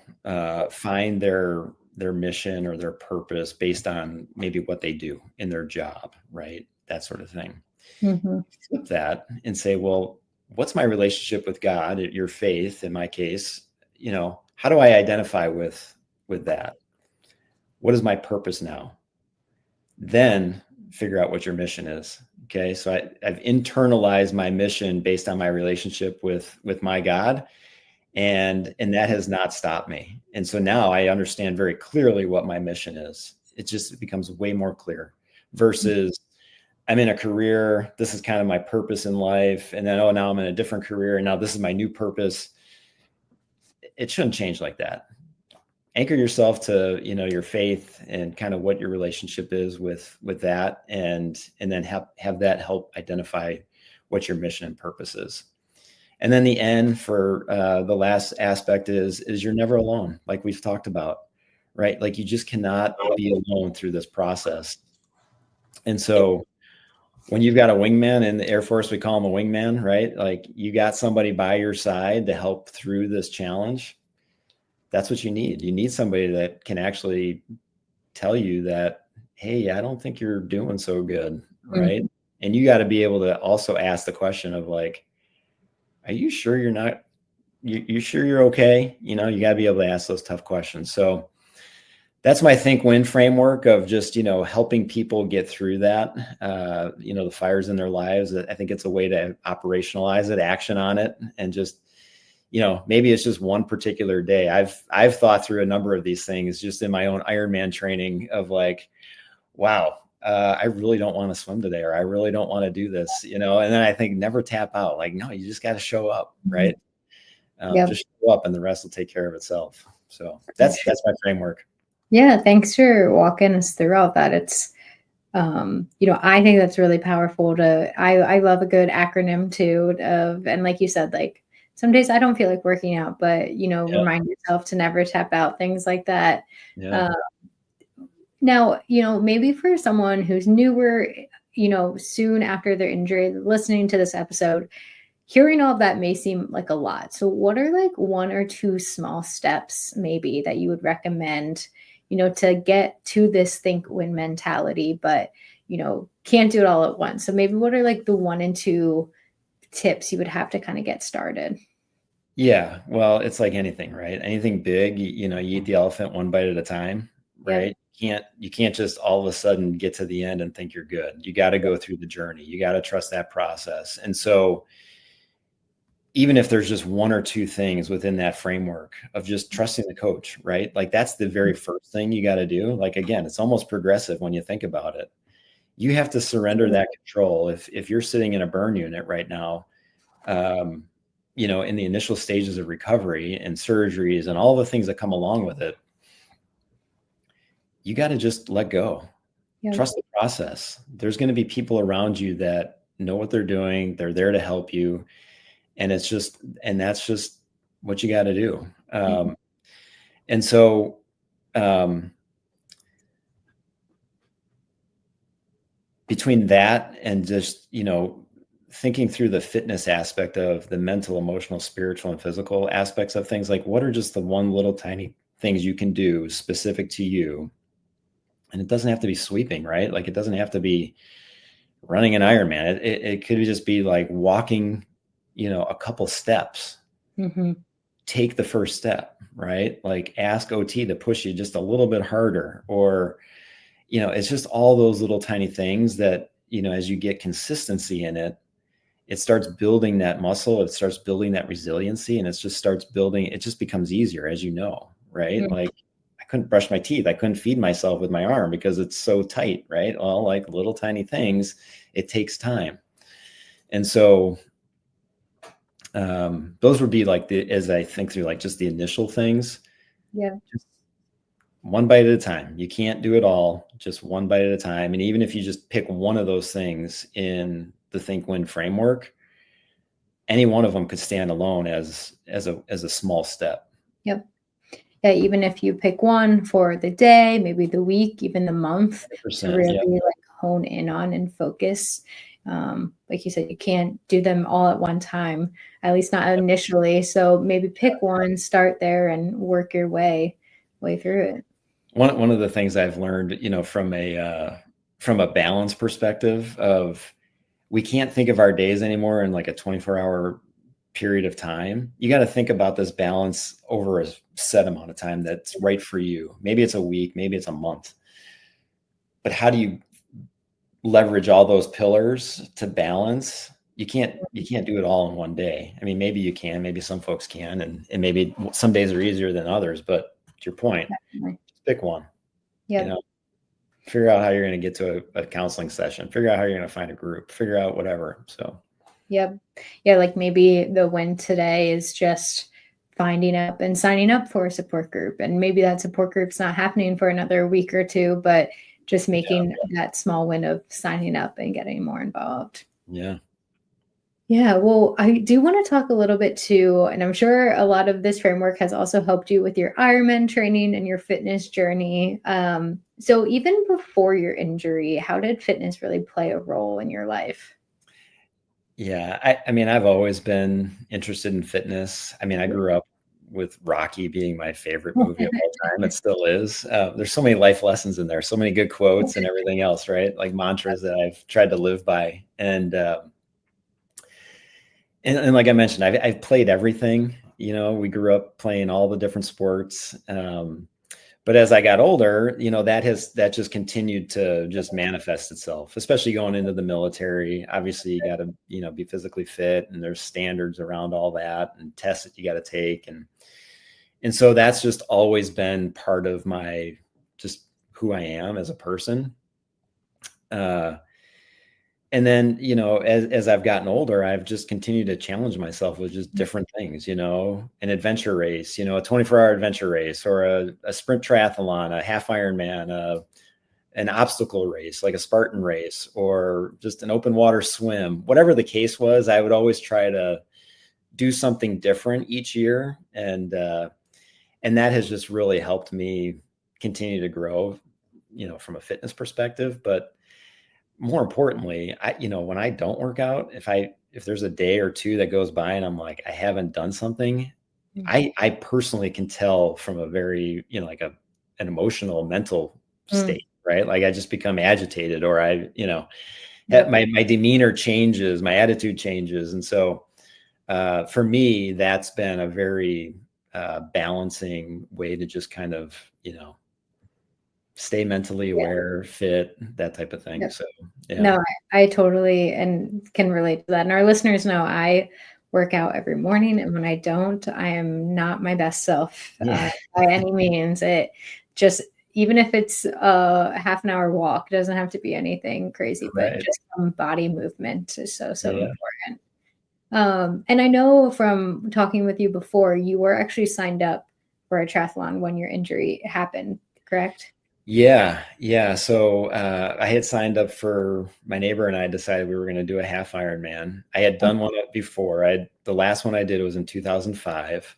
find their mission or their purpose based on maybe what they do in their job, right? That sort of thing. Flip that and say, well, what's my relationship with God, your faith, in my case? How do I identify with that? What is my purpose now? Then figure out what your mission is. Okay. So I've internalized my mission based on my relationship with my God. And that has not stopped me. And so now I understand very clearly what my mission is. It becomes way more clear versus I'm in a career. This is kind of my purpose in life. And then, now I'm in a different career. And now this is my new purpose. It shouldn't change like that. Anchor yourself to, your faith and kind of what your relationship is with that. And then have that help identify what your mission and purpose is. And then the N for the last aspect is you're never alone. Like we've talked about, right? Like you just cannot be alone through this process. And so when you've got a wingman in the Air Force, we call him a wingman, right? Like you got somebody by your side to help through this challenge. That's what you need. You need somebody that can actually tell you that, hey, I don't think you're doing so good, right? Mhm. And you got to be able to also ask the question of like, are you sure you're not, you sure you're okay? You know, you got to be able to ask those tough questions. So that's my think win framework of just, you know, helping people get through that, you know, the fires in their lives. I think it's a way to operationalize it, action on it, and just, you know, maybe it's just one particular day. I've thought through a number of these things just in my own Ironman training of like, wow, I really don't want to swim today, or I really don't want to do this, you know. And then I think never tap out. Like, no, you just got to show up, right? Yep, Just show up, and the rest will take care of itself. So for that's sure. my framework. Yeah, thanks for walking us through all that. It's, you know, I think that's really powerful I love a good acronym too and like you said, like some days I don't feel like working out, but, you know, Yeah, remind yourself to never tap out, things like that. yeah, Uh, Now, you know, maybe for someone who's newer, you know, soon after their injury, listening to this episode, hearing all of that may seem like a lot. So, what are like one or two small steps maybe that you would recommend, you know, to get to this think win mentality, but, you know, can't do it all at once? So, maybe what are like the one and two tips you would have to kind of get started? yeah. Well, it's like anything, right? Anything big, you know, you eat the elephant one bite at a time, Yep. right? You can't just all of a sudden get to the end and think you're good. You got to go through the journey. You got to trust that process. And so, even if there's just one or two things within that framework of just trusting the coach, right? Like that's the very first thing you got to do. Like again, it's almost progressive when you think about it. You have to surrender that control. If you're sitting in a burn unit right now, um, you know, in the initial stages of recovery and surgeries and all the things that come along with it, you got to just let go. Yep. Trust the process. There's going to be people around you that know what they're doing. They're there to help you. And that's just what you got to do. And so, um, between that and just, you know, thinking through the fitness aspect of the mental, emotional, spiritual, and physical aspects of things, like what are just the one little tiny things you can do specific to you? And it doesn't have to be sweeping, right? Like it doesn't have to be running an Ironman. It could just be like walking, you know, a couple steps. Mm-hmm. Take the first step, right? Like ask OT to push you just a little bit harder, or, you know, it's just all those little tiny things that, you know, as you get consistency in it, it starts building that muscle, it starts building that resiliency, and it just starts building, it just becomes easier, as you know, right? Like I couldn't brush my teeth, I couldn't feed myself with my arm because it's so tight, right? All like little tiny things, it takes time. And so those would be like as I think through like just the initial things, Yeah. just one bite at a time. You can't do it all, just one bite at a time. And even if you just pick one of those things in the think win framework, any one of them could stand alone as a small step. Yep. Yeah, even if you pick one for the day, maybe the week, even the month, to 100%. really Yeah. like hone in on and focus. Like you said, you can't do them all at one time, at least not initially. So maybe pick one, start there, and work your way through it. One of the things I've learned, you know, from a balance perspective of, we can't think of our days anymore in like a 24-hour period of time. You got to think about this balance over a set amount of time that's right for you. Maybe it's a week, maybe it's a month. But how do you leverage all those pillars to balance? You can't do it all in one day. I mean, maybe you can, maybe some folks can, and maybe some days are easier than others, but to your point, Definitely. just pick one. You Yep. know, figure out how you're going to get to a counseling session, figure out how you're going to find a group, figure out whatever. So Yep. Yeah, like maybe the win today is just finding up and signing up for a support group. And maybe that support group's not happening for another week or two, but just making that small win of signing up and getting more involved. yeah. Yeah, well, I do want to talk a little bit too, and I'm sure a lot of this framework has also helped you with your Ironman training and your fitness journey. So even before your injury, how did fitness really play a role in your life? Yeah. I mean, I've always been interested in fitness. I mean, I grew up with Rocky being my favorite movie of all time. It still is. There's so many life lessons in there, so many good quotes and everything else, right? Like mantras that I've tried to live by. And like I mentioned, I've played everything. We grew up playing all the different sports. But as I got older, that just continued to just manifest itself, especially going into the military. Obviously, you got to, be physically fit, and there's standards around all that and tests that you got to take. And so that's just always been part of my, just who I am as a person. And then, as I've gotten older, I've just continued to challenge myself with just different things, an adventure race, a 24-hour adventure race, or a sprint triathlon, a half Ironman, an obstacle race, like a Spartan race, or just an open water swim. Whatever the case was, I would always try to do something different each year. And that has just really helped me continue to grow, from a fitness perspective. But more importantly, when I don't work out, if there's a day or two that goes by and I'm like, I haven't done something, I personally can tell from a very, like an emotional, mental state, right? Like I just become agitated, or my demeanor changes, my attitude changes. And so for me, that's been a very balancing way to just kind of, stay mentally aware, fit, that type of thing. So, yeah. No, I totally and can relate to that. And our listeners know I work out every morning, and when I don't, I am not my best self by any means. It just, even if it's a half an hour walk, it doesn't have to be anything crazy, but just some body movement is so important. And I know from talking with you before, you were actually signed up for a triathlon when your injury happened, correct? Yeah. So I had signed up for, my neighbor and I decided we were going to do a half Ironman. I had done one before. The last one I did was in 2005.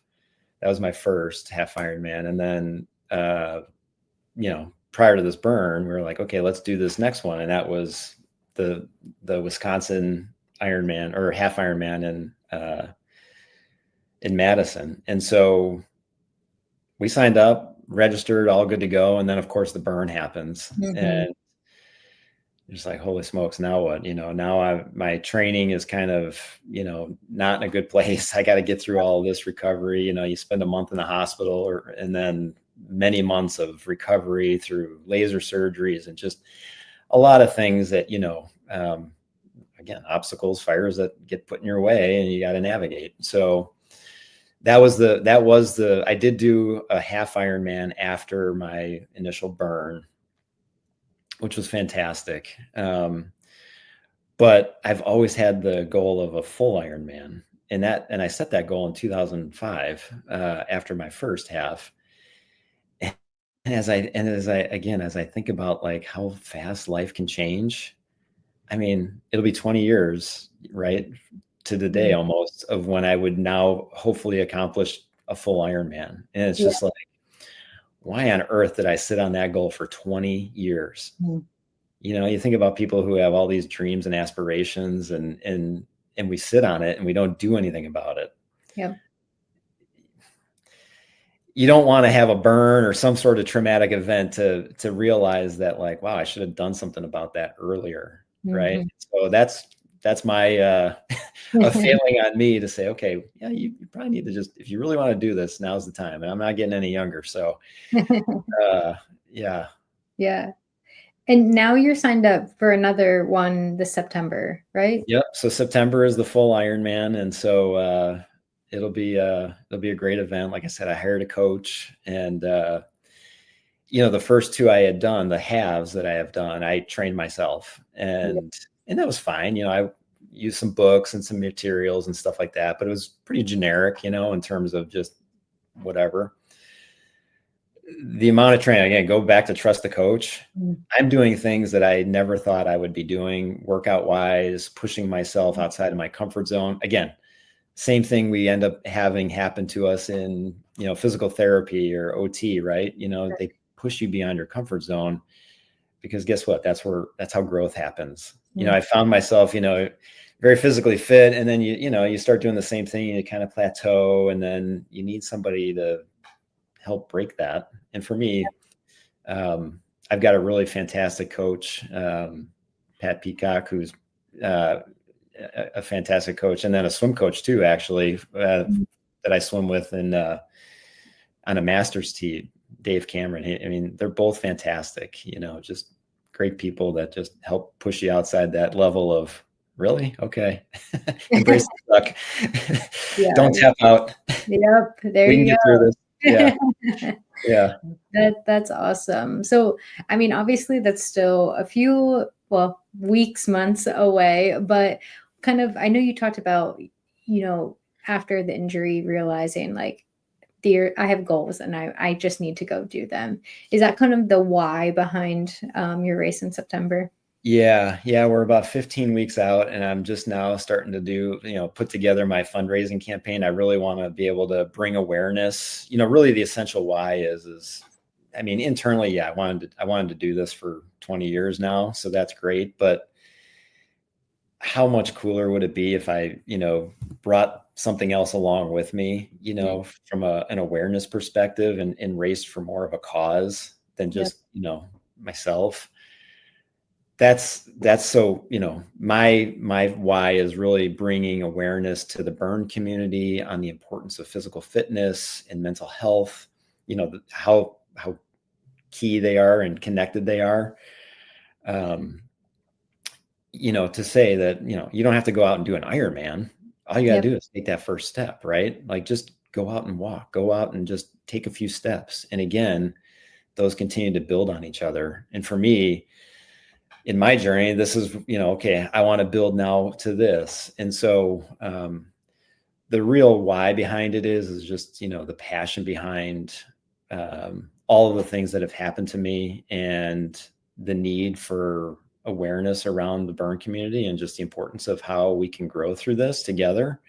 That was my first half Ironman. And then, prior to this burn, we were like, okay, let's do this next one. And that was the Wisconsin Ironman, or half Ironman in Madison. And so we signed up, registered, all good to go. And then of course the burn happens, and just like, holy smokes, now what? Now my training is kind of, not in a good place. I got to get through all this recovery. You spend a month in the hospital, and then many months of recovery through laser surgeries and just a lot of things that, again, obstacles, fires that get put in your way, and you got to navigate. So I did do a half Ironman after my initial burn, which was fantastic. But I've always had the goal of a full Ironman, and I set that goal in 2005 after my first half. And as I think about like how fast life can change, I mean, it'll be 20 years, right, to the day almost, of when I would now hopefully accomplish a full Ironman. And it's just like, why on earth did I sit on that goal for 20 years? You think about people who have all these dreams and aspirations, and we sit on it and we don't do anything about it. Yep. You don't want to have a burn or some sort of traumatic event to realize that, like, wow, I should have done something about that earlier. Right. So that's my a failing on me to say, okay, yeah, you probably need to just, if you really want to do this, now's the time. And I'm not getting any younger. So yeah. And now you're signed up for another one this September, right? Yep. So September is the full Ironman. And so it'll be a great event. Like I said, I hired a coach, and the first two I had done, the halves that I have done, I trained myself, and that was fine. I used some books and some materials and stuff like that, but it was pretty generic, in terms of just whatever. The amount of training, again, go back to trust the coach. I'm doing things that I never thought I would be doing workout wise, pushing myself outside of my comfort zone. Again, same thing we end up having happen to us in, physical therapy or OT, right? They push you beyond your comfort zone because guess what? That's how growth happens. I found myself, very physically fit, and then you start doing the same thing, and you kind of plateau, and then you need somebody to help break that. And for me, I've got a really fantastic coach, Pat Peacock, who's a fantastic coach, and then a swim coach too, actually, that I swim with on a master's team, Dave Cameron. They're both fantastic, just great people that just help push you outside that level of really, okay, embrace the suck. Yeah. Don't tap out. Yep. There we can you get go. through this. Yeah. That's awesome. So, obviously that's still a few, weeks, months away, but kind of, I know you talked about, after the injury, realizing like, I have goals and I just need to go do them. Is that kind of the why behind your race in September? Yeah. We're about 15 weeks out, and I'm just now starting to put together my fundraising campaign. I really want to be able to bring awareness. Really the essential why is internally, I wanted to do this for 20 years now, so that's great. But how much cooler would it be if I, brought something else along with me, from an awareness perspective, and raced for more of a cause than just, myself. That's so, my why is really bringing awareness to the burn community on the importance of physical fitness and mental health, how key they are and connected they are. To say that, you don't have to go out and do an Ironman. All you got to do is take that first step, right? Like, just go out and walk, go out and just take a few steps. And again, those continue to build on each other. And for me, in my journey, this is, okay, I want to build now to this. And so, the real why behind it is just, the passion behind, all of the things that have happened to me, and the need for awareness around the burn community, and just the importance of how we can grow through this together.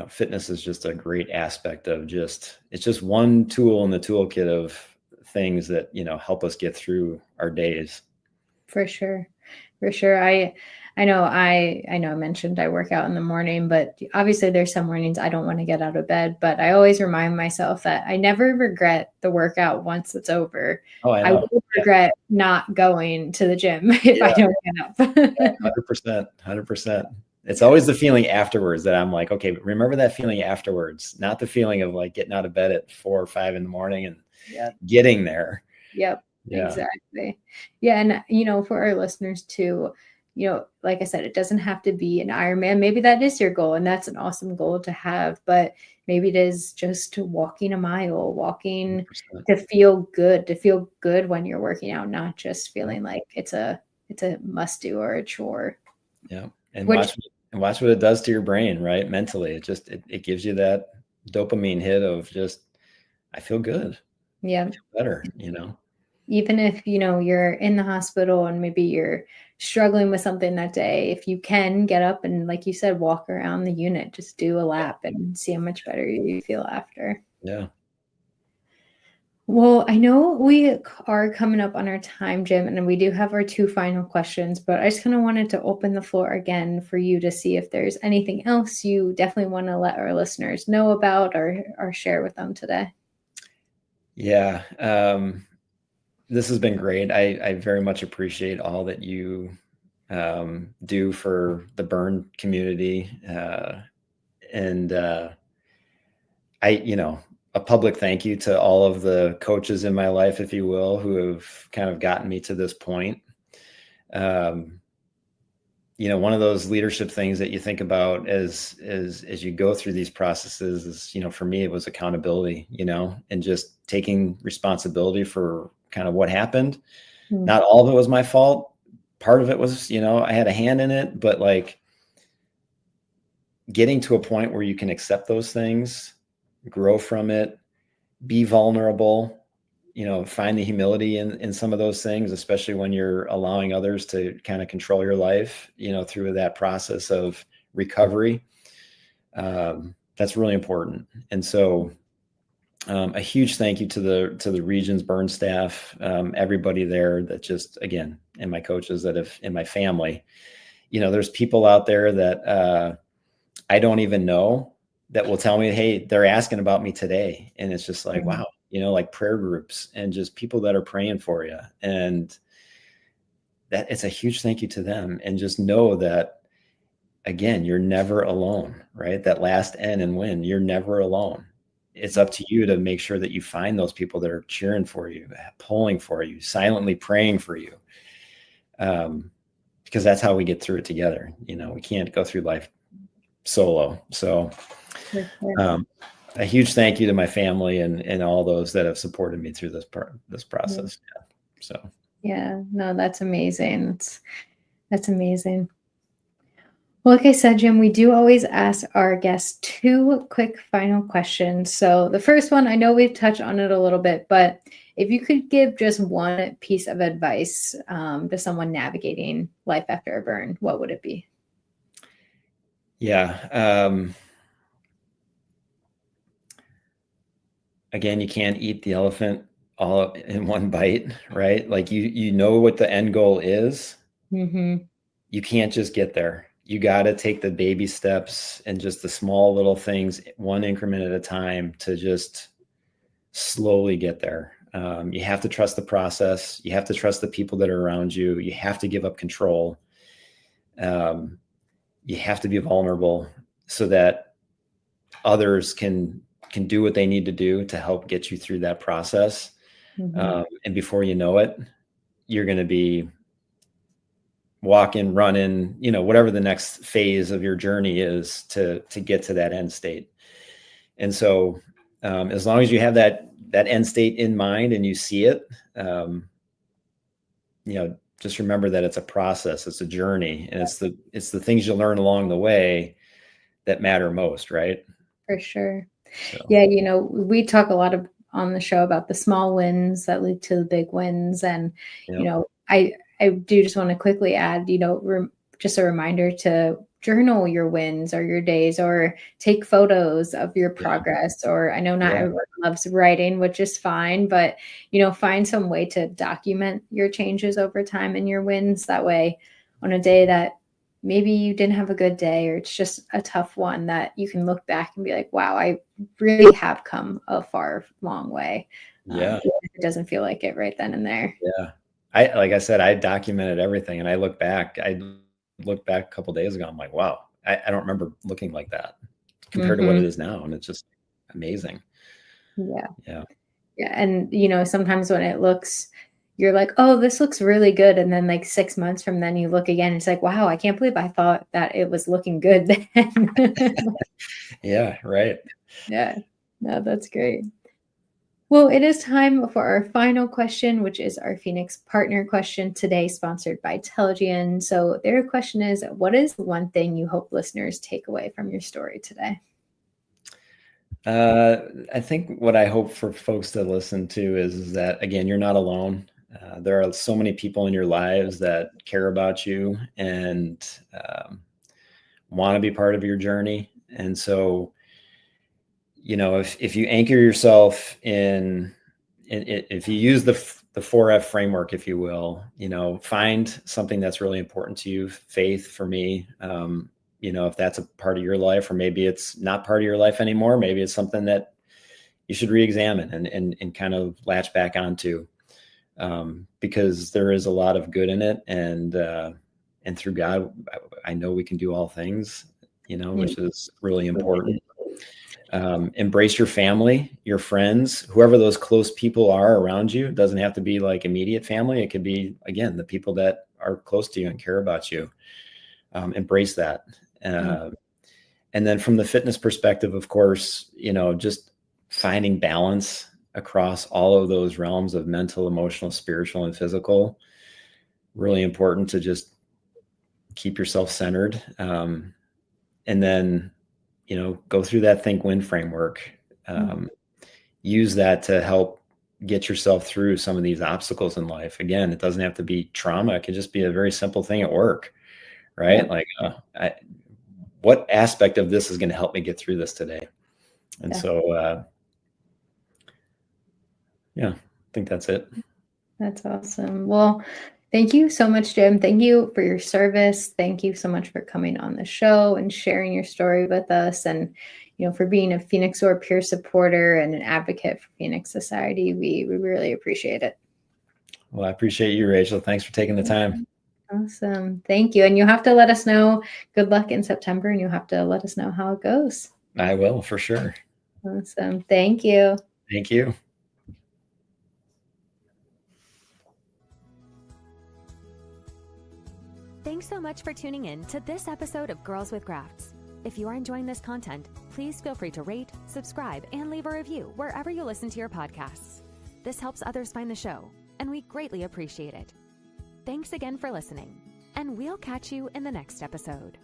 Fitness is just a great aspect of it's just one tool in the toolkit of things that, help us get through our days. For sure. I know I mentioned I work out in the morning, but obviously there's some mornings I don't want to get out of bed, but I always remind myself that I never regret the workout once it's over. Oh, I I know. will regret not going to the gym if I don't get up. 100%. It's always the feeling afterwards that I'm like, okay, remember that feeling afterwards, not the feeling of like getting out of bed at 4 or 5 in the morning and getting there. Yep. Yeah. Exactly. Yeah. And, for our listeners too, like I said, it doesn't have to be an Ironman. Maybe that is your goal, and that's an awesome goal to have, but maybe it is just walking a mile, walking 100%. to feel good when you're working out, not just feeling like it's a must do or a chore. Yeah. And watch what it does to your brain, right? Mentally, it gives you that dopamine hit of just, I feel good. Yeah. I feel better, Even if, you're in the hospital and maybe you're struggling with something that day, if you can get up and, like you said, walk around the unit, just do a lap and see how much better you feel after. Yeah. Well, I know we are coming up on our time, Jim, and we do have our 2 final questions, but I just kind of wanted to open the floor again for you to see if there's anything else you definitely want to let our listeners know about or share with them today. Yeah. This has been great. I very much appreciate all that you do for the burn community. And a public thank you to all of the coaches in my life, if you will, who have kind of gotten me to this point. One of those leadership things that you think about as you go through these processes is, for me, it was accountability, and just taking responsibility for kind of what happened. Not all of it was my fault. Part of it was, I had a hand in it, but like getting to a point where you can accept those things, grow from it, be vulnerable, find the humility in some of those things, especially when you're allowing others to kind of control your life, through that process of recovery. That's really important. And so A huge thank you to the region's burn staff, everybody there that just, again, and my coaches that have in my family. There's people out there that I don't even know that will tell me, hey, they're asking about me today. And it's just like, wow, like prayer groups and just people that are praying for you. And that it's a huge thank you to them. And just know that, again, you're never alone, right? That last N and win, you're never alone. It's up to you to make sure that you find those people that are cheering for you, pulling for you, silently praying for you. Because that's how we get through it together. We can't go through life solo. So a huge thank you to my family and all those that have supported me through this process. Yeah. So. Yeah, no, that's amazing. That's amazing. Well, like I said, Jim, we do always ask our guests 2 quick final questions. So the first one, I know we've touched on it a little bit, but if you could give just one piece of advice to someone navigating life after a burn, what would it be? Yeah. Again, you can't eat the elephant all in one bite, right? Like you know what the end goal is. Mm-hmm. You can't just get there. You got to take the baby steps and just the small little things, one increment at a time, to just slowly get there. You have to trust the process. You have to trust the people that are around you. You have to give up control. You have to be vulnerable so that others can do what they need to do to help get you through that process. Mm-hmm. And before you know it, you're going to be walking, running, whatever the next phase of your journey is to get to that end state. And so as long as you have that end state in mind and you see it, just remember that it's a process, it's a journey, and it's the things you learn along the way that matter most, right? For sure. So. Yeah, we talk a lot on the show about the small wins that lead to the big wins. And, I do just want to quickly add, just a reminder to journal your wins or your days, or take photos of your progress. Or I know not everyone loves writing, which is fine, but, find some way to document your changes over time and your wins. That way, on a day that maybe you didn't have a good day, or it's just a tough one, that you can look back and be like, wow, I really have come a far, long way. Yeah. It doesn't feel like it right then and there. Yeah. Like I said, I documented everything, and I looked back a couple of days ago. I'm like, wow, I don't remember looking like that compared to what it is now. And it's just amazing. Yeah. Yeah. Yeah. And, sometimes when it looks, you're like, oh, this looks really good. And then like 6 months from then you look again, it's like, wow, I can't believe I thought that it was looking good then. Yeah. Right. Yeah. No, that's great. Well, it is time for our final question, which is our Phoenix partner question today, sponsored by Telgian. So their question is, what is one thing you hope listeners take away from your story today? I think what I hope for folks to listen to is that, again, you're not alone. There are so many people in your lives that care about you and want to be part of your journey. And so, if you anchor yourself if you use the 4F framework, if you will, find something that's really important to you. Faith, for me, if that's a part of your life, or maybe it's not part of your life anymore, maybe it's something that you should re-examine and kind of latch back onto, because there is a lot of good in it. And through God, I know we can do all things, which is really important. Embrace your family, your friends, whoever those close people are around you. It doesn't have to be like immediate family. It could be, again, the people that are close to you and care about you. Embrace that. And then from the fitness perspective, of course, just finding balance across all of those realms of mental, emotional, spiritual, and physical. Really important to just keep yourself centered. And then, go through that think win framework. Use that to help get yourself through some of these obstacles in life. Again, it doesn't have to be trauma. It could just be a very simple thing at work, right? Yeah. Like, what aspect of this is going to help me get through this today? And so Yeah, I think that's it. That's awesome. Well, thank you so much, Jim. Thank you for your service. Thank you so much for coming on the show and sharing your story with us, and for being a Phoenix Soar peer supporter and an advocate for Phoenix Society. We really appreciate it. Well, I appreciate you, Rachel. Thanks for taking the time. Awesome. Thank you. And you'll have to let us know. Good luck in September, and you'll have to let us know how it goes. I will, for sure. Awesome. Thank you. Thank you. Thanks so much for tuning in to this episode of Girls with Grafts. If you are enjoying this content, please feel free to rate, subscribe, and leave a review wherever you listen to your podcasts. This helps others find the show, and we greatly appreciate it. Thanks again for listening, and we'll catch you in the next episode.